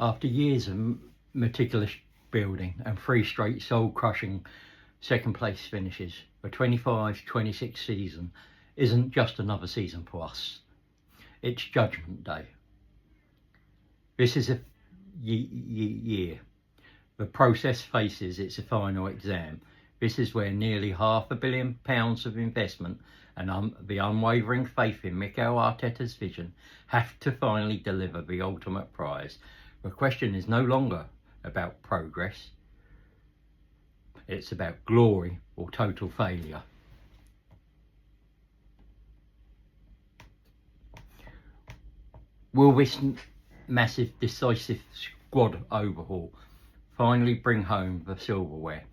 After years of meticulous building and 3 straight soul-crushing second place finishes, the 25-26 season isn't just another season for us. It's Judgment Day. This is a year. The process faces its final exam. This is where nearly £500 million of investment and the unwavering faith in Mikel Arteta's vision have to finally deliver the ultimate prize. The question is no longer about progress. It's about glory or total failure. Will this massive, decisive squad overhaul finally bring home the silverware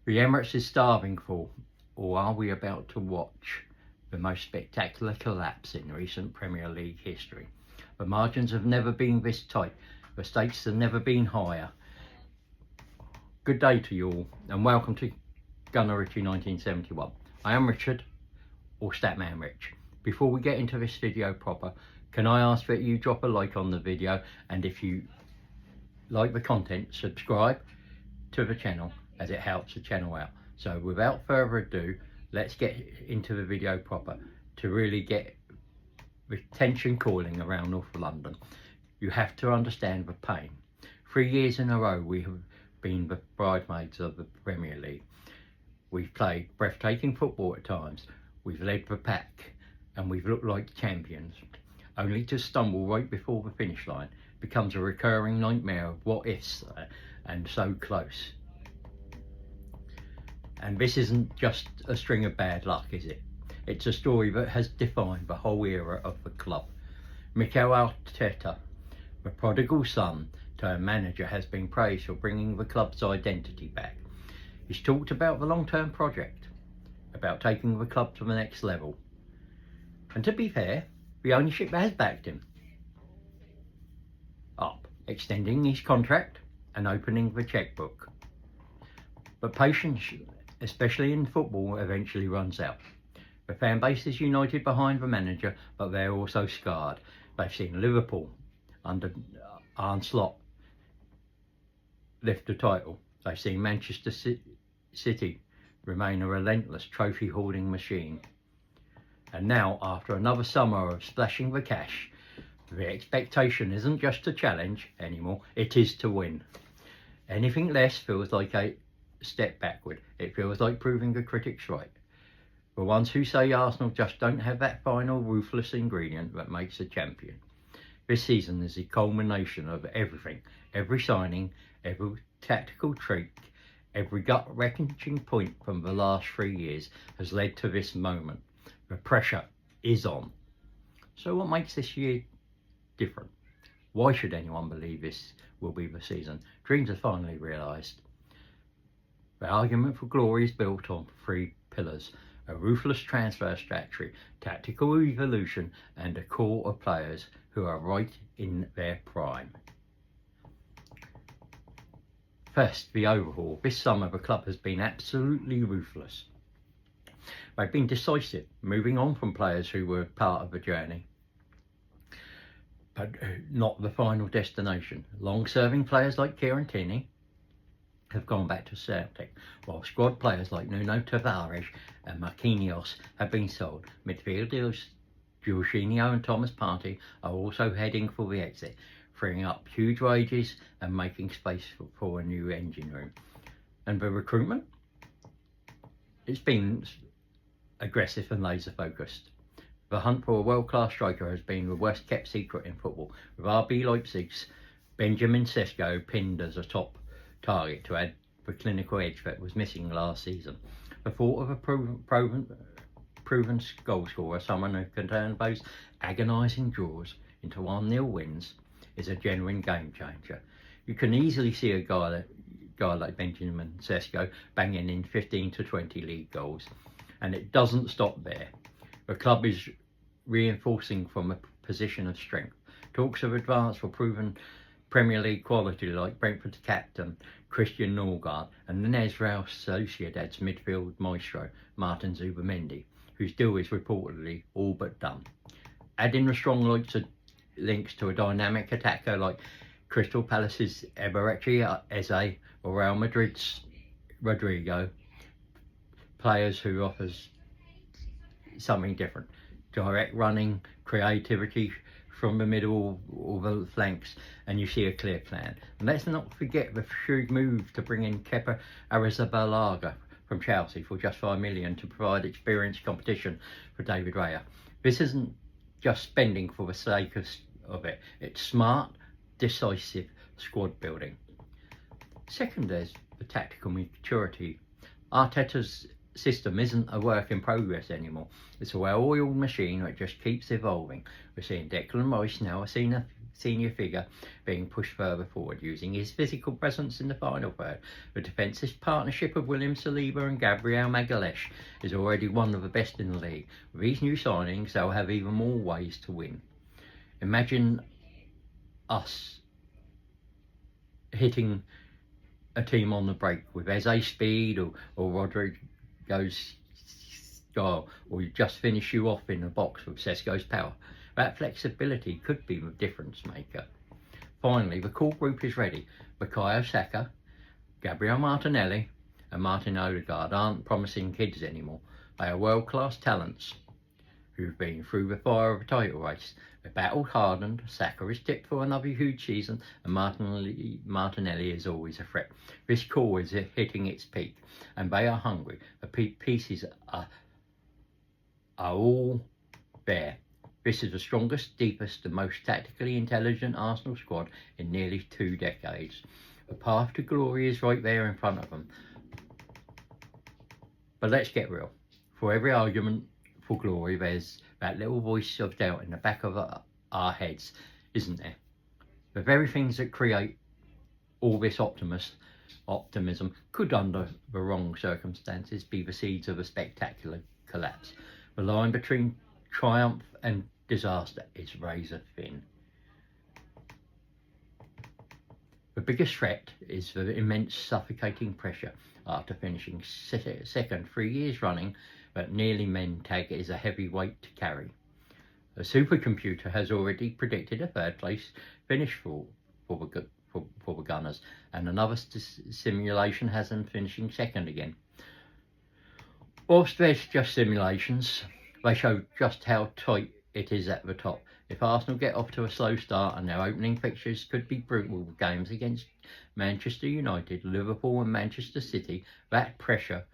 the Emirates is starving for, or are we about to watch the most spectacular collapse in recent Premier League history? The margins have never been this tight, the stakes have never been higher. Good day to you all, and welcome to Gunner Richie 1971. I am Richard, or Statman Rich. Before we get into this video proper, can I ask that you drop a like on the video, and if you like the content, subscribe to the channel, as it helps the channel out. So without further ado, let's get into the video proper to really get the tension calling around North London. You have to understand the pain. 3 years in a row we have been the bridesmaids of the Premier League. We've played breathtaking football at times, we've led the pack, and we've looked like champions, only to stumble right before the finish line. Becomes a recurring nightmare of what ifs and so close. And this isn't just a string of bad luck, is it? It's a story that has defined the whole era of the club. Mikel Arteta, the prodigal son turned manager, has been praised for bringing the club's identity back. He's talked about the long-term project, about taking the club to the next level. And to be fair, the ownership has backed him up, extending his contract and opening the checkbook. But patience, especially in football, eventually runs out. The fan base is united behind the manager, but they're also scarred. They've seen Liverpool under Arne Slot lift the title. They've seen Manchester City remain a relentless trophy-hoarding machine. And now, after another summer of splashing the cash, the expectation isn't just to challenge anymore, it is to win. Anything less feels like a step backward. It feels like proving the critics right. The ones who say Arsenal just don't have that final ruthless ingredient that makes a champion. This season is the culmination of everything. Every signing, every tactical trick, every gut-wrenching point from the last 3 years has led to this moment. The pressure is on. So what makes this year different? Why should anyone believe this will be the season? Dreams are finally realised. The argument for glory is built on 3 pillars: a ruthless transfer strategy, tactical evolution, and a core of players who are right in their prime. First, the overhaul. This summer the club has been absolutely ruthless. They've been decisive, moving on from players who were part of the journey, but not the final destination. Long-serving players like Kieran Tierney have gone back to Celtic, while squad players like Nuno Tavares and Marquinhos have been sold. Midfielders Jorginho and Thomas Partey are also heading for the exit, freeing up huge wages and making space for a new engine room. And the recruitment? It's been aggressive and laser focused. The hunt for a world-class striker has been the worst kept secret in football, with RB Leipzig's Benjamin Sesko pinned as a top target to add the clinical edge that was missing last season. The thought of a proven goal scorer, someone who can turn those agonising draws into 1-0 wins, is a genuine game changer. You can easily see a guy like Benjamin Sesko banging in 15 to 20 league goals. And it doesn't stop there. The club is reinforcing from a position of strength. Talks of advance for proven Premier League quality like Brentford's captain Christian Norgard and Nes Real Sociedad's midfield maestro Martin Zubimendi, whose deal is reportedly all but done. Adding the strong links to a dynamic attacker like Crystal Palace's Eberechi Eze or Real Madrid's Rodrigo, players who offers something different. Direct running, creativity from the middle or the flanks, and you see a clear plan. And let's not forget the shrewd move to bring in Kepa Arrizabalaga from Chelsea for just $5 million to provide experienced competition for David Raya. This isn't just spending for the sake of it. It's smart, decisive squad building. Second, there's the tactical maturity. Arteta's system isn't a work in progress anymore. It's a well-oiled machine that just keeps evolving. We're seeing Declan Rice now, a senior figure, being pushed further forward, using his physical presence in the final third. The defensive partnership of William Saliba and Gabriel Magalhaes is already one of the best in the league. With these new signings, they'll have even more ways to win. Imagine us hitting a team on the break with Eze's speed or Rodrigo's style, or you just finish you off in the box with Sesko's power. That flexibility could be the difference maker. Finally, the core group is ready. Bukayo Saka, Gabriel Martinelli and Martin Odegaard aren't promising kids anymore. They are world-class talents who've been through the fire of a title race. They're battle hardened. Saka is tipped for another huge season, and Martinelli is always a threat. This core is hitting its peak, and they are hungry. The pieces are all there. This is the strongest, deepest, and most tactically intelligent Arsenal squad in nearly 2 decades. The path to glory is right there in front of them. But let's get real. For every argument for glory, there's that little voice of doubt in the back of our heads, isn't there? The very things that create all this optimism could, under the wrong circumstances, be the seeds of a spectacular collapse. The line between triumph and disaster is razor thin. The biggest threat is the immense suffocating pressure after finishing second 3 years running that nearly men tag is a heavy weight to carry. The supercomputer has already predicted a third place finish for the Gunners, and another simulation has them finishing second again. Whilst there's just simulations, they show just how tight it is at the top. If Arsenal get off to a slow start, and their opening fixtures could be brutal games against Manchester United, Liverpool and Manchester City, that pressure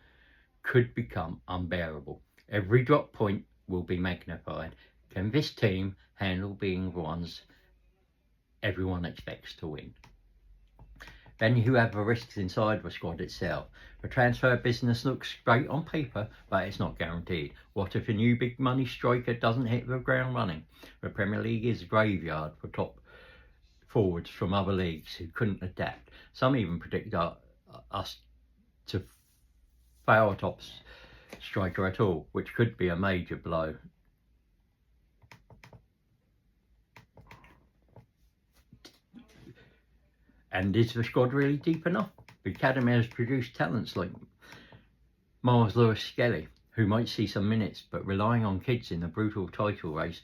could become unbearable. Every drop point will be magnified. Can this team handle being the ones everyone expects to win? Then you have the risks inside the squad itself. The transfer business looks great on paper, but it's not guaranteed. What if a new big money striker doesn't hit the ground running? The Premier League is a graveyard for top forwards from other leagues who couldn't adapt. Some even predict us to fail a top striker at all, which could be a major blow. And is the squad really deep enough? The academy has produced talents like Miles Lewis-Skelly, who might see some minutes, but relying on kids in the brutal title race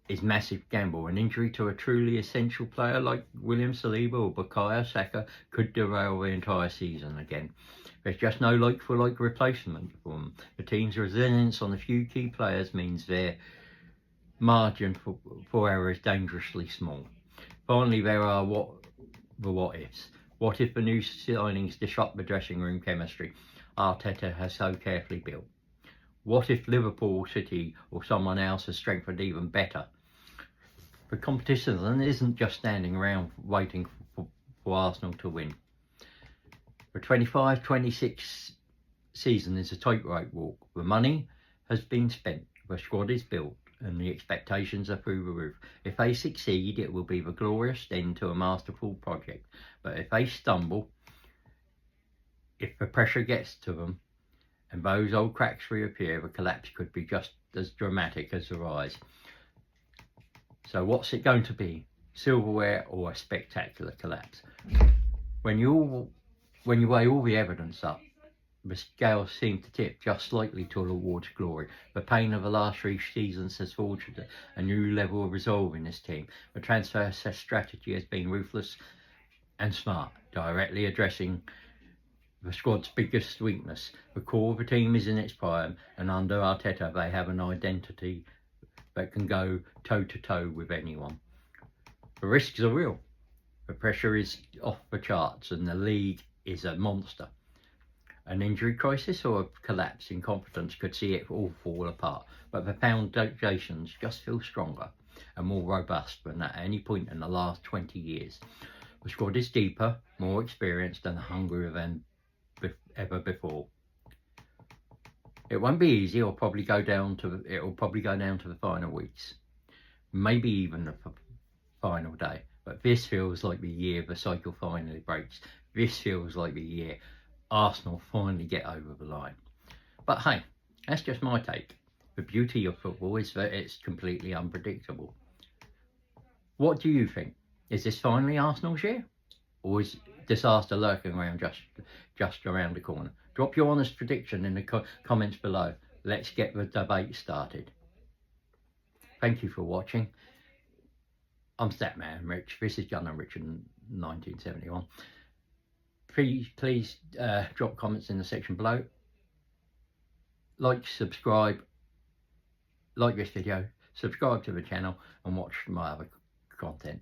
is massive gamble. An injury to a truly essential player like William Saliba or Bukayo Saka could derail the entire season again. There's just no like-for-like replacement for them. The team's resilience on a few key players means their margin for error is dangerously small. Finally, there are the what-ifs. What if the new signings disrupt the dressing room chemistry Arteta has so carefully built? What if Liverpool, City or someone else has strengthened even better? The competition isn't just standing around waiting for Arsenal to win. The 25-26 season is a tightrope walk. The money has been spent, the squad is built, and the expectations are through the roof. If they succeed, it will be the glorious end to a masterful project. But if they stumble, if the pressure gets to them, and those old cracks reappear, the collapse could be just as dramatic as the rise. So what's it going to be? Silverware or a spectacular collapse? When you weigh all the evidence up, the scales seem to tip just slightly towards glory. The pain of the last 3 seasons has forged a new level of resolve in this team. The transfer strategy has been ruthless and smart, directly addressing the squad's biggest weakness. The core of the team is in its prime, and under Arteta they have an identity that can go toe-to-toe with anyone. The risks are real. The pressure is off the charts, and the league is a monster. An injury crisis or a collapse in confidence could see it all fall apart, but the foundations just feel stronger and more robust than at any point in the last 20 years. The squad is deeper, more experienced and hungrier than ever before. It won't be easy. It'll probably go down to the final weeks, maybe even the final day. But this feels like the year the cycle finally breaks. This feels like the year Arsenal finally get over the line. But hey, that's just my take. The beauty of football is that it's completely unpredictable. What do you think? Is this finally Arsenal's year? Or is disaster lurking around just around the corner? Drop your honest prediction in the comments below. Let's get the debate started. Thank you for watching. I'm Statman Rich. This is Gun and Rich in 1971. Please drop comments in the section below. Like, subscribe, like this video, subscribe to the channel and watch my other content.